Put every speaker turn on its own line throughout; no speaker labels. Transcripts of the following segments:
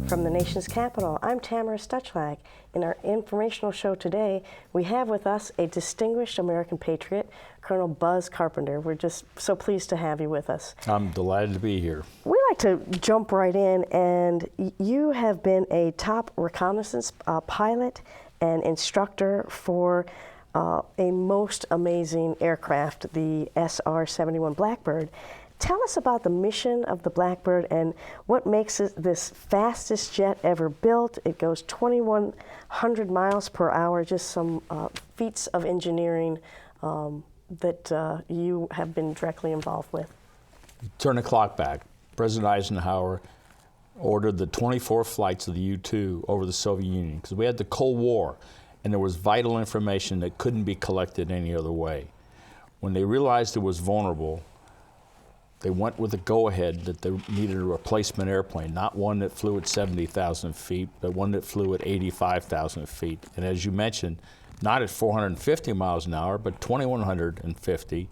From the nation's capital, I'm Tamara Stuchlak. In our informational show today, we have with us a distinguished American patriot, Col Buz Carpenter. We're just so pleased to have you with us.
I'm delighted to be here.
We like to jump right in, and you have been a top reconnaissance pilot and instructor for a most amazing aircraft, the SR-71 Blackbird. Tell us about the mission of the Blackbird and what makes it this fastest jet ever built. It goes 2,100 miles per hour, just some feats of engineering that you have been directly involved with.
Turn the clock back. President Eisenhower ordered the 24 flights of the U-2 over the Soviet Union because we had the Cold War and there was vital information that couldn't be collected any other way. When they realized it was vulnerable, they went with a go-ahead that they needed a replacement airplane, not one that flew at 70,000 feet, but one that flew at 85,000 feet. And as you mentioned, not at 450 miles an hour, but 2,150.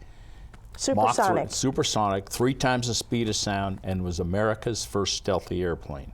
Supersonic.
Supersonic, 3 times the speed of sound, and was America's first stealthy airplane.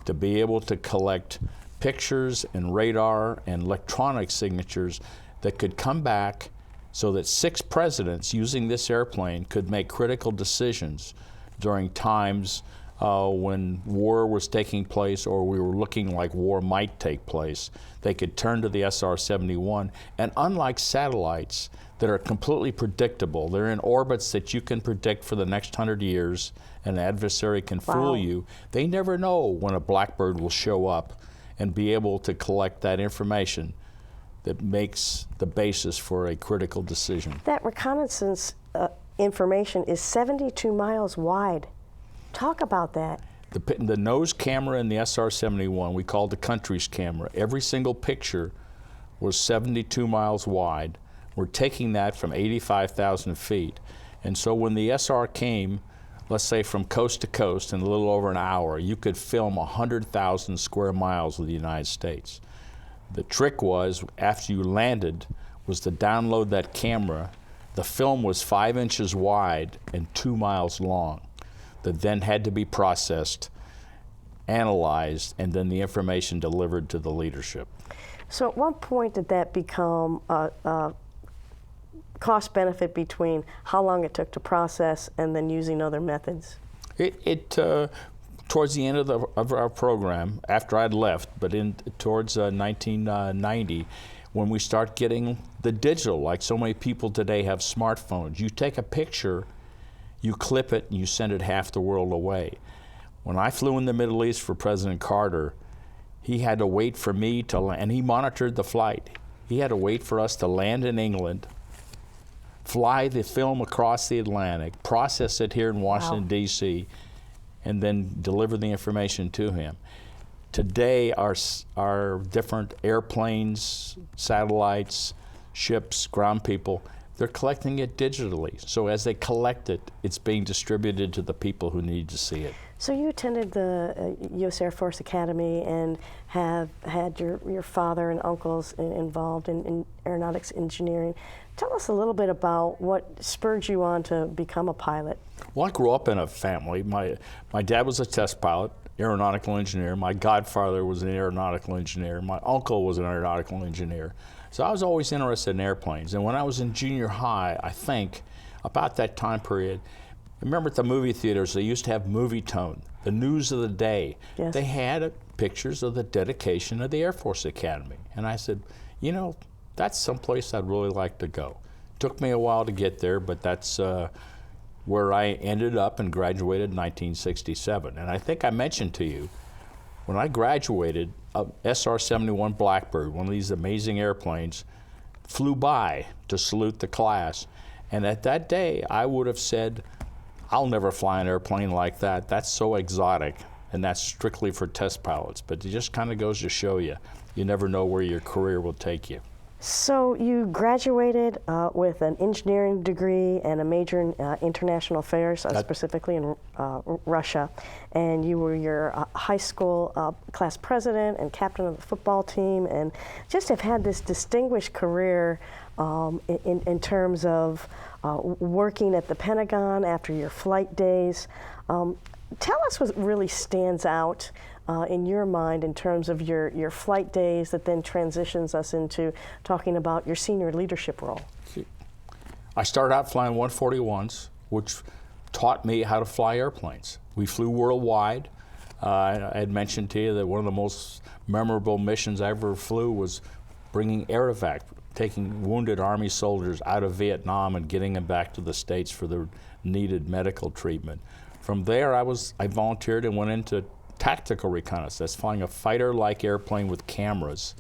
To be able to collect pictures and radar and electronic signatures that could come back so that 6 presidents using this airplane could make critical decisions during times when war was taking place or we were looking like war might take place. They could turn to the SR-71, and unlike satellites that are completely predictable, they're in orbits that you can predict for the next 100 years, and an adversary can fool you. They never know when a Blackbird will show up and be able to collect that information that makes the basis for a critical decision.
That reconnaissance information is 72 miles wide. Talk about that.
The nose camera in the SR-71, we called the country's camera. Every single picture was 72 miles wide. We're taking that from 85,000 feet. And so when the SR came, let's say from coast to coast in a little over an hour, you could film 100,000 square miles of the United States. The trick was, after you landed, was to download that camera. The film was 5 inches wide and 2 miles long that then had to be processed, analyzed, and then the information delivered to the leadership.
So at what point did that become a cost benefit between how long it took to process and then using other methods? Towards
the end of our program, after I'd left, but towards 1990, when we start getting the digital, like so many people today have smartphones. You take a picture, you clip it, and you send it half the world away. When I flew in the Middle East for President Carter, he had to wait for me to land, and he monitored the flight. He had to wait for us to land in England, fly the film across the Atlantic, process it here in Washington, D.C., and then deliver the information to him. Today, our different airplanes, satellites, ships, ground people, they're collecting it digitally. So as they collect it, it's being distributed to the people who need to see it.
So you attended the U.S. Air Force Academy and have had your father and uncles involved in aeronautics engineering. Tell us a little bit about what spurred you on to become a pilot.
Well, I grew up in a family. My dad was a test pilot, aeronautical engineer. My godfather was an aeronautical engineer. My uncle was an aeronautical engineer. So I was always interested in airplanes. And when I was in junior high, I think, about that time period, I remember at the movie theaters, they used to have movie tone, the news of the day.
Yes.
They had pictures of the dedication of the Air Force Academy. And I said, you know, that's someplace I'd really like to go. Took me a while to get there, but that's where I ended up and graduated in 1967. And I think I mentioned to you, when I graduated, a SR-71 Blackbird, one of these amazing airplanes, flew by to salute the class. And at that day, I would have said, I'll never fly an airplane like that. That's so exotic, and that's strictly for test pilots. But it just kind of goes to show you, you never know where your career will take you.
So you graduated with an engineering degree and a major in international affairs, specifically in Russia, and you were your high school class president and captain of the football team, and just have had this distinguished career in terms of working at the Pentagon after your flight days. Tell us what really stands out in your mind in terms of your flight days that then transitions us into talking about your senior leadership role.
I started out flying 141s, which taught me how to fly airplanes. We flew worldwide. I had mentioned to you that one of the most memorable missions I ever flew was bringing air evac, taking wounded Army soldiers out of Vietnam and getting them back to the States for their needed medical treatment. From there, I volunteered and went into tactical reconnaissance. That's flying a fighter-like airplane with cameras.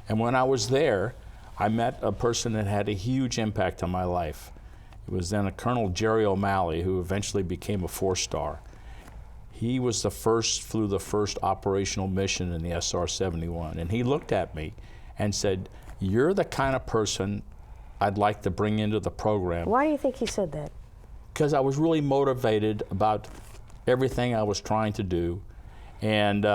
And when I was there, I met a person that had a huge impact on my life. It was then a Colonel Jerome O'Malley, who eventually became a 4-star. He was flew the first operational mission in the SR-71, and he looked at me and said, "You're the kind of person I'd like to bring into the program."
Why do you think he said that?
Because I was really motivated about everything I was trying to do, and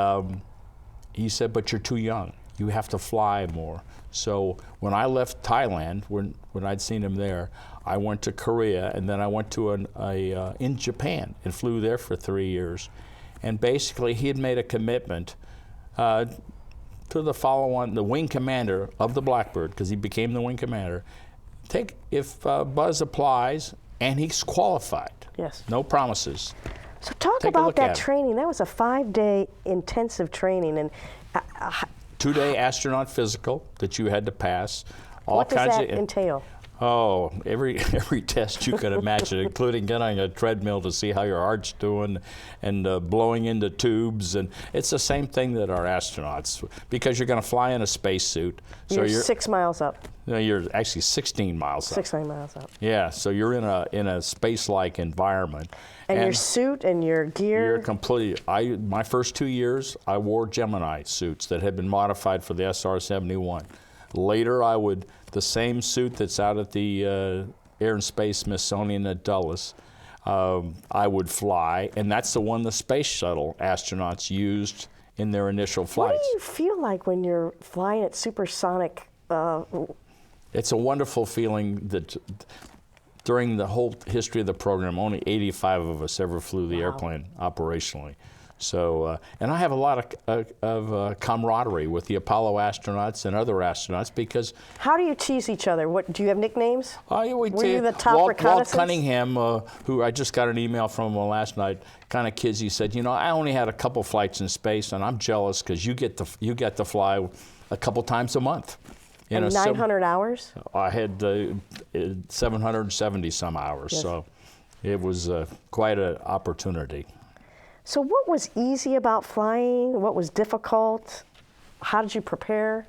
he said, "But you're too young. You have to fly more." So when I left Thailand, when I'd seen him there, I went to Korea, and then I went to in Japan and flew there for 3 years. And basically, he had made a commitment to the follow-on, the wing commander of the Blackbird, because he became the wing commander. If Buzz applies and he's qualified,
yes,
no promises.
So talk about that training. That was a 5-day intensive training, and
2-day astronaut physical that you had to pass.
What does that entail?
Oh, every test you could imagine, including getting on a treadmill to see how your heart's doing, and blowing into tubes. And it's the same thing that our astronauts, because you're going to fly in a spacesuit. So
you're 6 miles up.
No, you're actually 16 miles up.
16 miles up.
Yeah, so you're in a space-like environment.
And your suit and your gear?
You're completely. My first 2 years, I wore Gemini suits that had been modified for the SR-71. Later, the same suit that's out at the Air and Space Smithsonian at Dulles, I would fly, and that's the one the space shuttle astronauts used in their initial flights.
What do you feel like when you're flying at supersonic?
It's a wonderful feeling that during the whole history of the program, only 85 of us ever flew the airplane operationally. So, and I have a lot of camaraderie with the Apollo astronauts and other astronauts because.
How do you tease each other? Do you have nicknames?
Were
you the top reconnaissance?
Walt Cunningham, who I just got an email from last night, kind of kids. He said, I only had a couple flights in space, and I'm jealous because you get to fly a couple times a month.
And 900 hours?
I had 770 some hours, yes. So it was quite an opportunity.
So what was easy about flying? What was difficult? How did you prepare?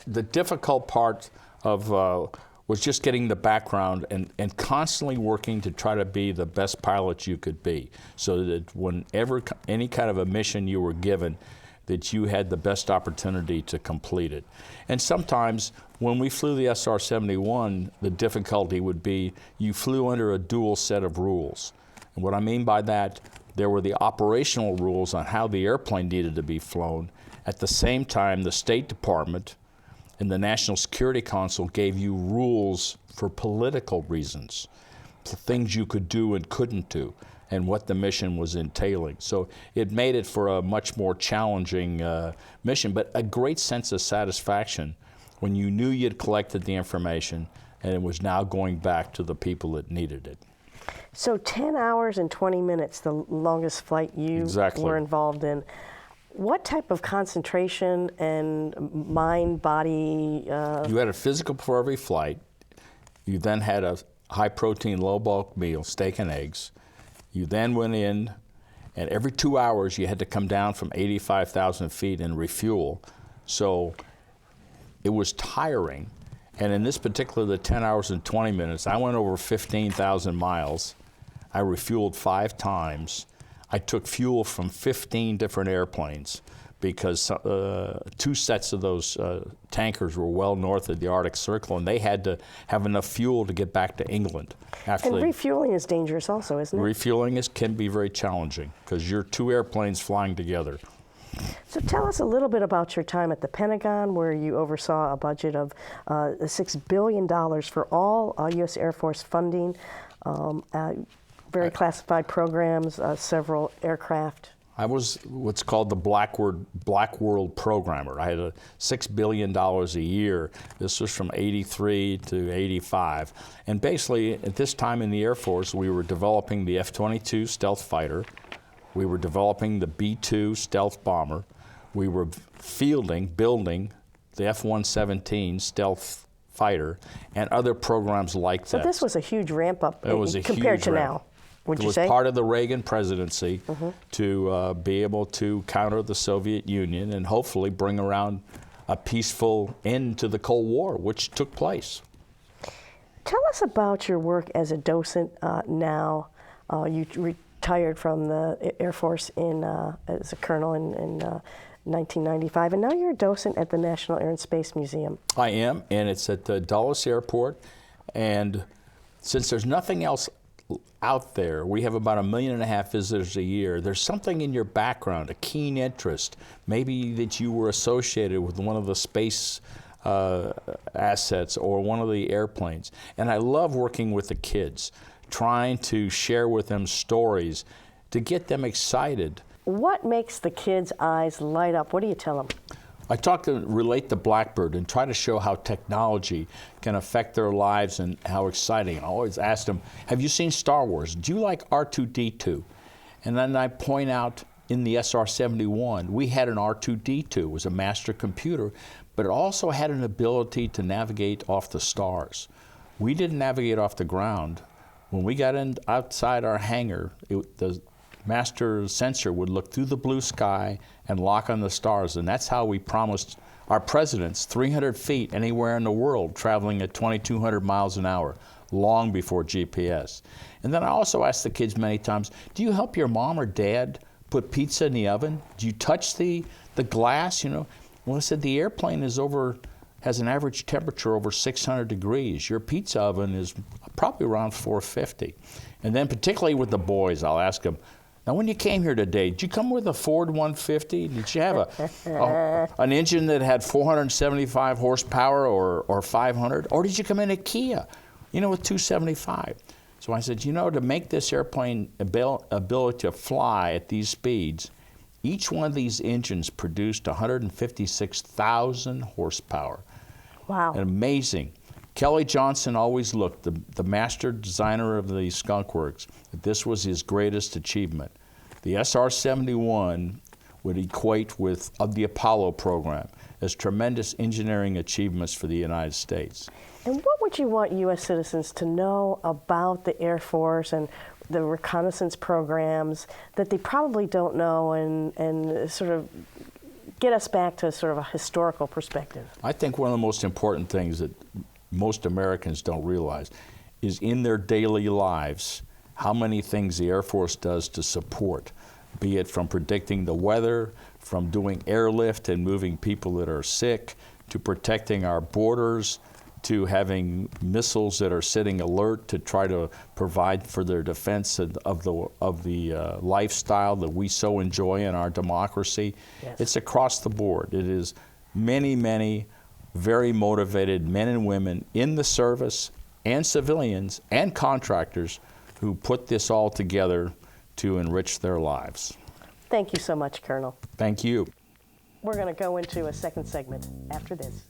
The difficult part was just getting the background and constantly working to try to be the best pilot you could be, so that whenever any kind of a mission you were given, that you had the best opportunity to complete it. And sometimes when we flew the SR-71, the difficulty would be you flew under a dual set of rules. And what I mean by that, there were the operational rules on how the airplane needed to be flown. At the same time, the State Department and the National Security Council gave you rules for political reasons, the things you could do and couldn't do, and what the mission was entailing. So it made it for a much more challenging mission, but a great sense of satisfaction when you knew you'd collected the information and it was now going back to the people that needed it.
So 10 hours and 20 minutes, the longest flight you were involved in. What type of concentration and mind, body?
You had a physical before every flight. You then had a high-protein, low-bulk meal, steak and eggs. You then went in, and every 2 hours you had to come down from 85,000 feet and refuel. So it was tiring. And in this particular, the 10 hours and 20 minutes, I went over 15,000 miles. I refueled 5 times. I took fuel from 15 different airplanes because 2 sets of those tankers were well north of the Arctic Circle, and they had to have enough fuel to get back to England.
And refueling is dangerous also, isn't it?
Refueling can be very challenging because you're 2 airplanes flying together.
So tell us a little bit about your time at the Pentagon, where you oversaw a budget of $6 billion for all U.S. Air Force funding, very classified programs, several aircraft.
I was what's called the Black World programmer. I had $6 billion a year. This was from 83 to 85. And basically, at this time in the Air Force, we were developing the F-22 stealth fighter. We were developing the B-2 stealth bomber. We were building the F-117 stealth fighter and other programs like that.
So this was a huge ramp up
compared
to now. Would you say?
It was part of the Reagan presidency to be able to counter the Soviet Union and hopefully bring around a peaceful end to the Cold War, which took place.
Tell us about your work as a docent now. You retired from the Air Force as a colonel in 1995, and now you're a docent at the National Air and Space Museum.
I am, and it's at the Dulles Airport. And since there's nothing else out there, we have about 1.5 million visitors a year. There's something in your background, a keen interest, maybe that you were associated with one of the space assets or one of the airplanes. And I love working with the kids, trying to share with them stories to get them excited.
What makes the kids' eyes light up? What do you tell them?
I relate to Blackbird and try to show how technology can affect their lives and how exciting. I always ask them, have you seen Star Wars? Do you like R2-D2? And then I point out in the SR-71, we had an R2-D2. It was a master computer, but it also had an ability to navigate off the stars. We didn't navigate off the ground. When we got outside our hangar, the master sensor would look through the blue sky and lock on the stars, and that's how we promised our presidents 300 feet anywhere in the world, traveling at 2,200 miles an hour, long before GPS. And then I also asked the kids many times, do you help your mom or dad put pizza in the oven? Do you touch the glass, Well, I said, the airplane has an average temperature over 600 degrees. Your pizza oven is probably around 450. And then particularly with the boys, I'll ask them, now, when you came here today, did you come with a Ford 150? Did you have an engine that had 475 horsepower or 500? Or did you come in a Kia, with 275? So I said, to make this airplane ability to fly at these speeds, each one of these engines produced 156,000 horsepower.
Wow.
And amazing. Kelly Johnson always looked, the master designer of the Skunk Works, that this was his greatest achievement. The SR-71 would equate with the Apollo program as tremendous engineering achievements for the United States.
And what would you want U.S. citizens to know about the Air Force and the reconnaissance programs that they probably don't know, and sort of get us back to sort of a historical perspective?
I think one of the most important things that most Americans don't realize is in their daily lives how many things the Air Force does to support, be it from predicting the weather, from doing airlift and moving people that are sick, to protecting our borders, to having missiles that are sitting alert to try to provide for their defense of the lifestyle that we so enjoy in our democracy.
Yes.
It's across the board. It is many, many very motivated men and women in the service and civilians and contractors who put this all together to enrich their lives.
Thank you so much, Colonel.
Thank you.
We're going to go into a second segment after this.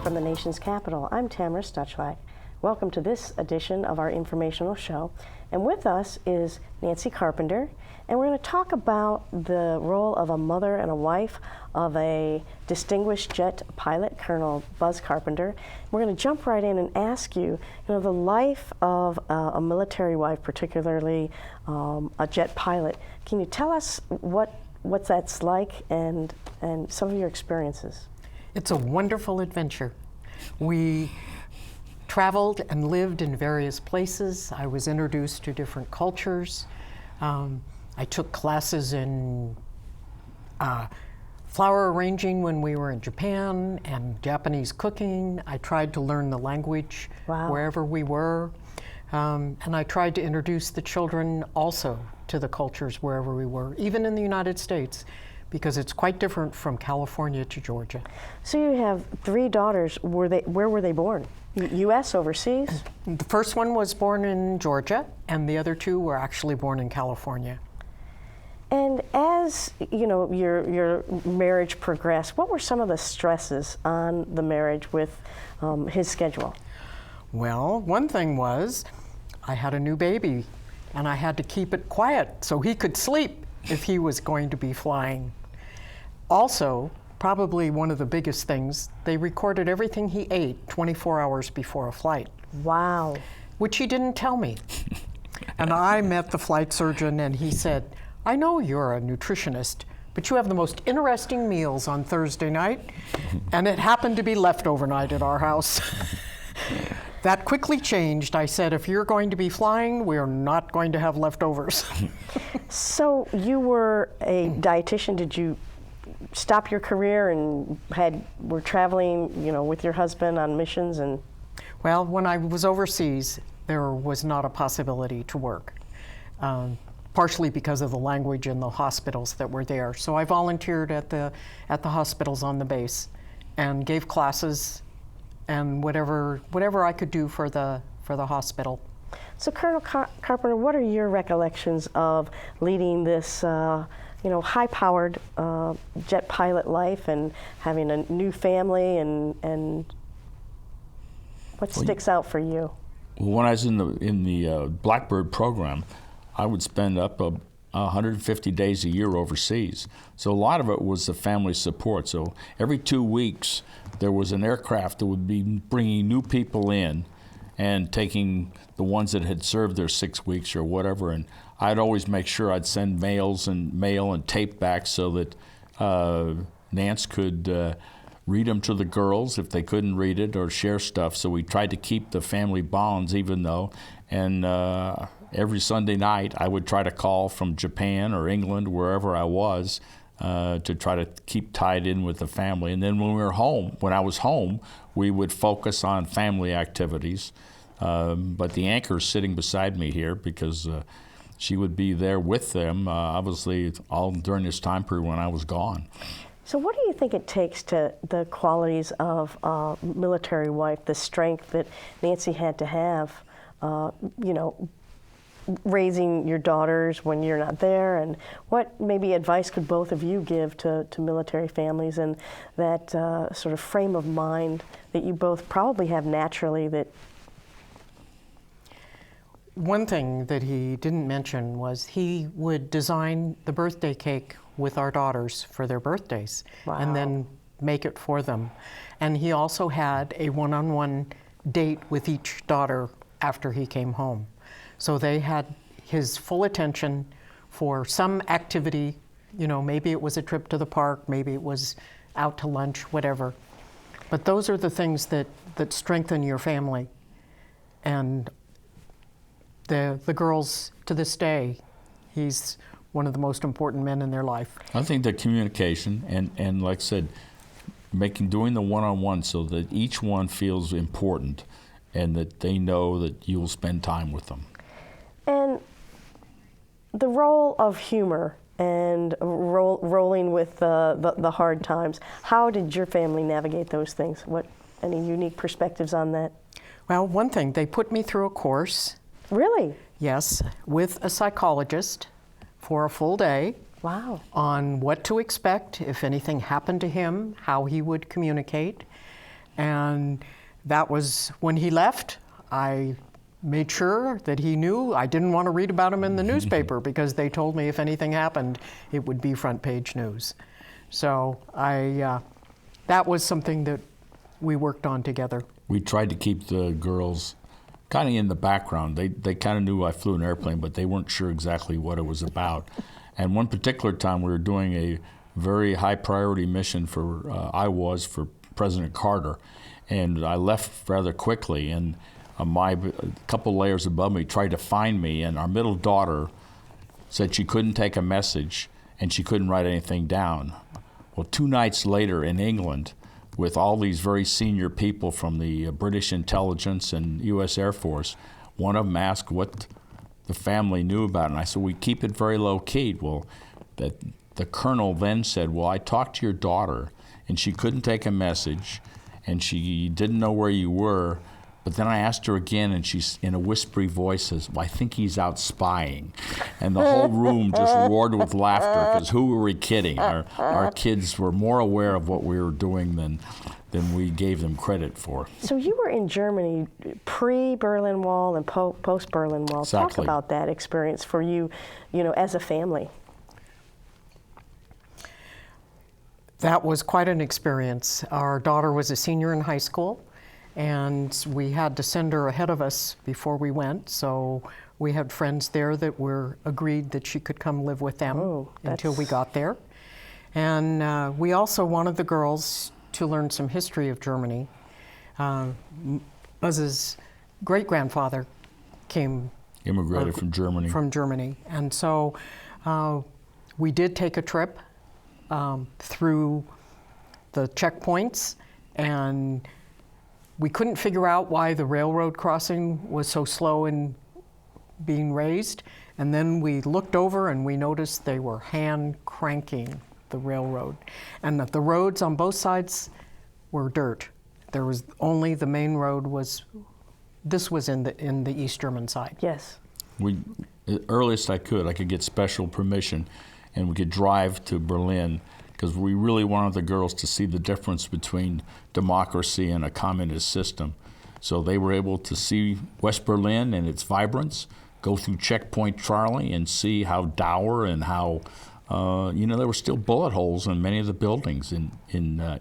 From the nation's capital, I'm Tamara Stuchlak. Welcome to this edition of our informational show. And with us is Nancy Carpenter, and we're going to talk about the role of a mother and a wife of a distinguished jet pilot, Col Buz Carpenter. We're going to jump right in and ask you, the life of a military wife, particularly a jet pilot. Can you tell us what that's like and some of your experiences?
It's a wonderful adventure. We traveled and lived in various places. I was introduced to different cultures. I took classes in flower arranging when we were in Japan and Japanese cooking. I tried to learn the language wherever we were. And I tried to introduce the children also to the cultures wherever we were, even in the United States, because it's quite different from California to Georgia.
So you have 3 daughters. Where were they born? U.S., overseas?
The first one was born in Georgia, and the other 2 were actually born in California.
And as your marriage progressed, what were some of the stresses on the marriage with his schedule?
Well, one thing was I had a new baby, and I had to keep it quiet so he could sleep if he was going to be flying. Also, probably one of the biggest things, they recorded everything he ate 24 hours before a flight.
Wow.
Which he didn't tell me. And I met the flight surgeon, and he said, I know you're a nutritionist, but you have the most interesting meals on Thursday night. And it happened to be leftover night at our house. That quickly changed. I said, if you're going to be flying, we're not going to have leftovers.
So you were a dietitian. Did you stop your career and were traveling, with your husband on missions? And
well, when I was overseas, there was not a possibility to work, partially because of the language in the hospitals that were there. So I volunteered at the hospitals on the base and gave classes and whatever I could do for the hospital.
So Colonel Carpenter, what are your recollections of leading this high-powered jet pilot life and having a new family, and what sticks out for you?
Well, when I was in the Blackbird program, I would spend up 150 days a year overseas. So a lot of it was the family support. So every 2 weeks, there was an aircraft that would be bringing new people in and taking the ones that had served their 6 weeks or whatever. And I'd always make sure I'd send mail and tape back so that Nance could read them to the girls if they couldn't read it, or share stuff. So we tried to keep the family bonds, even though. And every Sunday night, I would try to call from Japan or England, wherever I was, to try to keep tied in with the family. And then when I was home, we would focus on family activities. But the anchor's sitting beside me here because she would be there with them, obviously, all during this time period when I was gone.
So what do you think it takes to the qualities of a military wife, the strength that Nancy had to have, raising your daughters when you're not there, and what maybe advice could both of you give to military families, and that sort of frame of mind that you both probably have naturally? That
one thing that he didn't mention was he would design the birthday cake with our daughters for their birthdays.
Wow.
And then make it for them. And he also had a one-on-one date with each daughter after he came home. So they had his full attention for some activity. Maybe it was a trip to the park, maybe it was out to lunch, whatever. But those are the things that strengthen your family. And the girls, to this day, he's one of the most important men in their life.
I think the communication and like I said, doing the one-on-one so that each one feels important and that they know that you will spend time with them.
And the role of humor and rolling with the hard times. How did your family navigate those things? Any unique perspectives on that?
Well, one thing, they put me through a course.
Really?
Yes, with a psychologist for a full day.
Wow.
On what to expect if anything happened to him, how he would communicate. And that was when he left. I made sure that he knew I didn't want to read about him in the newspaper because they told me if anything happened, it would be front page news. So that was something that we worked on together.
We tried to keep the girls kind of in the background. They kind of knew I flew an airplane, but they weren't sure exactly what it was about. And one particular time we were doing a very high priority mission for President Carter, and I left rather quickly, and a couple layers above me tried to find me, and our middle daughter said she couldn't take a message and she couldn't write anything down. Well, 2 nights later in England, with all these very senior people from the British intelligence and U.S. Air Force, one of them asked what the family knew about it, and I said, we keep it very low-key. Well, the colonel then said, well, I talked to your daughter, and she couldn't take a message, and she didn't know where you were, but then I asked her again, and she's in a whispery voice says, well, I think he's out spying. And the whole room just roared with laughter, because who were we kidding? Our kids were more aware of what we were doing than we gave them credit for.
So you were in Germany pre-Berlin Wall and post-Berlin Wall.
Exactly.
Talk about that experience for you, as a family.
That was quite an experience. Our daughter was a senior in high school, and we had to send her ahead of us before we went, so we had friends there that were agreed that she could come live with them until we got there. And we also wanted the girls to learn some history of Germany. Buzz's great-grandfather
Immigrated from Germany.
From Germany. And so we did take a trip through the checkpoints, and we couldn't figure out why the railroad crossing was so slow in being raised. And then we looked over and we noticed they were hand cranking the railroad. And that the roads on both sides were dirt. There was only the main road this was in the East German side.
Yes.
The earliest I could get special permission, and we could drive to Berlin, because we really wanted the girls to see the difference between democracy and a communist system. So they were able to see West Berlin and its vibrance, go through Checkpoint Charlie and see how dour and how, there were still bullet holes in many of the buildings in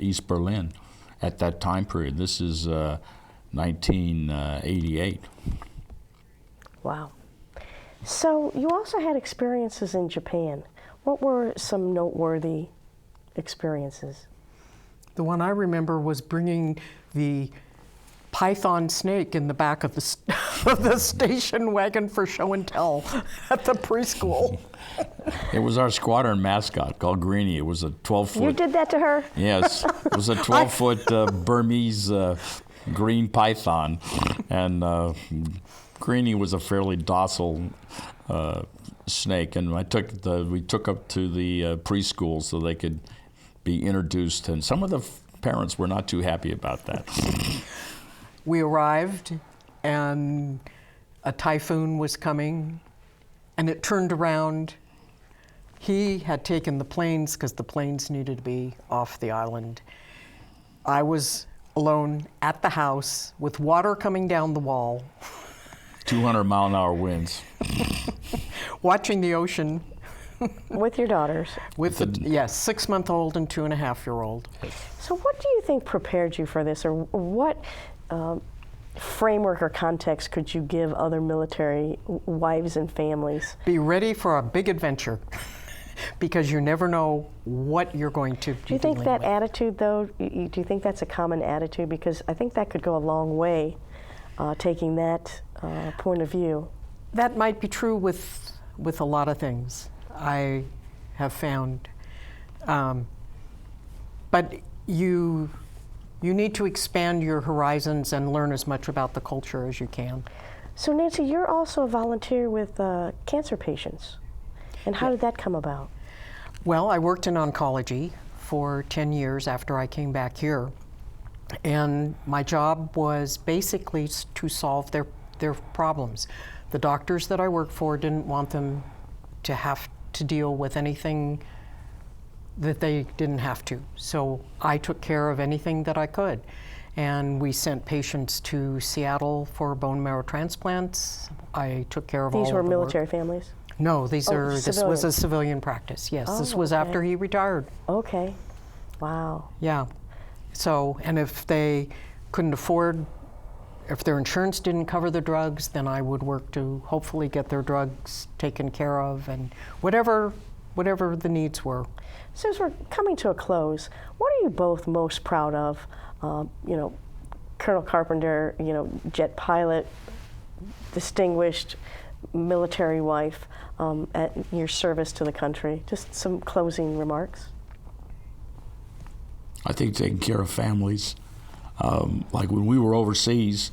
East Berlin at that time period. This is 1988.
Wow. So you also had experiences in Japan. What were some noteworthy experiences?
The one I remember was bringing the python snake in the back of the station wagon for show and tell at the preschool.
It was our squadron mascot called Greenie. It was a 12-foot.
You did that to her?
Yes. It was a 12-foot Burmese green python. And Greenie was a fairly docile snake. And we took up to the preschool so they could be introduced. And some of the parents were not too happy about that.
We arrived, and a typhoon was coming, and it turned around. He had taken the planes because the planes needed to be off the island. I was alone at the house with water coming down the wall.
200-mile-an-hour winds.
Watching the ocean.
With your daughters?
With yes, 6-month-old and 2.5-year-old.
So what do you think prepared you for this, or what framework or context could you give other military wives and families?
Be ready for a big adventure, because you never know what you're going to be
Do you think
dealing
that
with.
attitude, though, do you think that's a common attitude? Because I think that could go a long way, taking that point of view.
That might be true with a lot of things, I have found. But you need to expand your horizons and learn as much about the culture as you can.
So Nancy, you're also a volunteer with cancer patients. And how did that come about?
Well, I worked in oncology for 10 years after I came back here. And my job was basically to solve their problems. The doctors that I worked for didn't want them to have to deal with anything that they didn't have to. So I took care of anything that I could. and we sent patients to Seattle for bone marrow transplants. I took care of all of
These
the
were
work.
military families?
No, this was
civilian.
a civilian practice, yes. This
Oh,
was
okay.
after he retired.
Okay. Wow.
Yeah. So, and if they couldn't afford, if their insurance didn't cover the drugs, then I would work to hopefully get their drugs taken care of, and whatever the needs were.
So as we're coming to a close, what are you both most proud of? You know, Colonel Carpenter, you know, jet pilot, distinguished military wife, at your service to the country. Just some closing remarks.
I think taking care of families. Like when we were overseas,